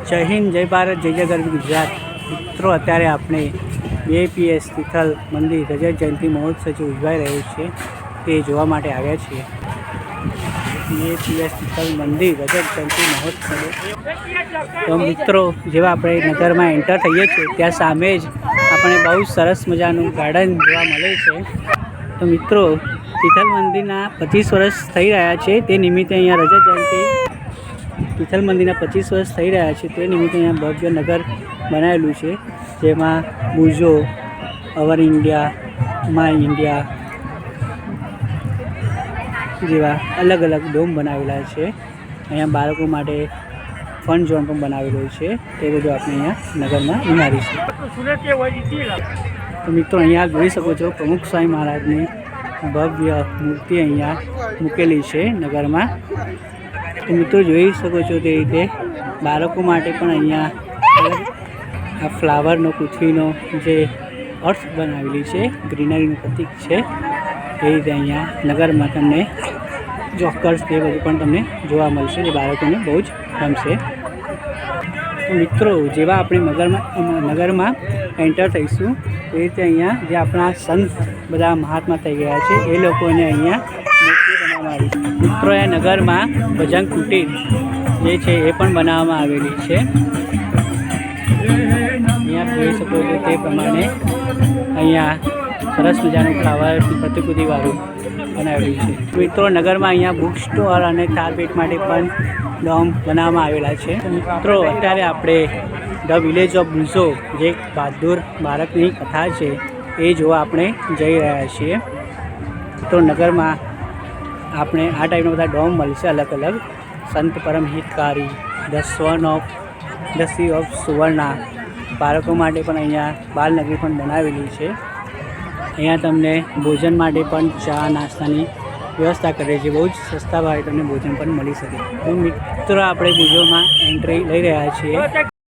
જય હિન્દ, જય ભારત, જય જય ગરવી ગુજરાત. મિત્રો અત્યારે આપણે BIPS તિથલ મંદિર રજત જયંતિ મહોત્સવ જે ઉજવાઈ રહ્યો છે તે જોવા માટે આવ્યા છીએ. BIPS તિથલ મંદિર રજત જયંતિ મહોત્સવ. તો મિત્રો જેવા આપણે નગરમાં એન્ટર થઈએ છીએ ત્યાં સામે જ આપણે બહુ સરસ મજાનું ગાર્ડન જોવા મળે છે. તો મિત્રો તિથલ મંદિરના 25 વર્ષ થઈ રહ્યા છે તે નિમિત્તે અહીંયા રજત જયંતિ તિથલ મંદિરના 25 વર્ષ થઈ રહ્યા છે તે નિમિત્તે અહીંયા ભવ્ય નગર બનાવેલું છે, જેમાં બુજો, અવર ઇન્ડિયા, માય ઇન્ડિયા જેવા અલગ અલગ ડોમ બનાવેલા છે. અહીંયા બાળકો માટે ફન ઝોન પણ બનાવેલો છે. તે બધું આપણે અહીંયા નગરમાં નિહાળીશું. તો મિત્રો અહીંયા જોઈ શકો છો પ્રમુખ સ્વામી મહારાજની ભવ્ય મૂર્તિ અહીંયા મૂકેલી છે નગરમાં. તો મિત્રો જોઈ શકો છો તે રીતે બાળકો માટે પણ અહીંયા આ ફ્લાવરનો પૃથ્વીનો જે અર્થ બનાવેલી છે, ગ્રીનરીનું પ્રતીક છે, એ રીતે અહીંયા નગરમાં તમને જોકર્સ તે બધું પણ તમને જોવા મળશે જે બાળકોને બહુ જ ગમશે. તો મિત્રો જેવા આપણે નગરમાં એન્ટર થઈશું એ રીતે અહીંયા જે આપણા સંત બધા મહાત્મા થઈ ગયા છે એ લોકોને અહીંયા મૂર્તિ બનાવવામાં આવી છે. મિત્રો એ નગરમાં ભજન કુટીર જે છે એ પણ બનાવવામાં આવેલી છે. અહીંયા જોઈ શકો છો તે પ્રમાણે અહીંયા સરસ મજાનું ફ્લાવરથી પ્રતિકૃતિવાળું બનાવેલું છે. મિત્રો નગરમાં અહીંયા બુક સ્ટોર અને કાર્પેટ માટે પણ ડોમ બનાવવામાં આવેલા છે. મિત્રો અત્યારે આપણે ધ વિલેજ ઓફ બુઝો જે બહાદુર બાળકની કથા છે એ જોવા આપણે જઈ રહ્યા છીએ. તો નગરમાં આપણે આ ટાઈપના બધા ડોમ મળશે અલગ અલગ. સંત પરમ હિતકારી, ધ સી ઓફ સુવર્ણા, બાળકો માટે પણ અહીંયા બાલનગરી પણ બનાવેલી છે. અહીંયા તમને ભોજન માટે પણ ચા નાસ્તાની વ્યવસ્થા કરે છે. બહુ જ સસ્તા ભાવે તમને ભોજન પણ મળી શકે. તો મિત્રો આપણે ભુજોમાં એન્ટ્રી લઈ રહ્યા છીએ.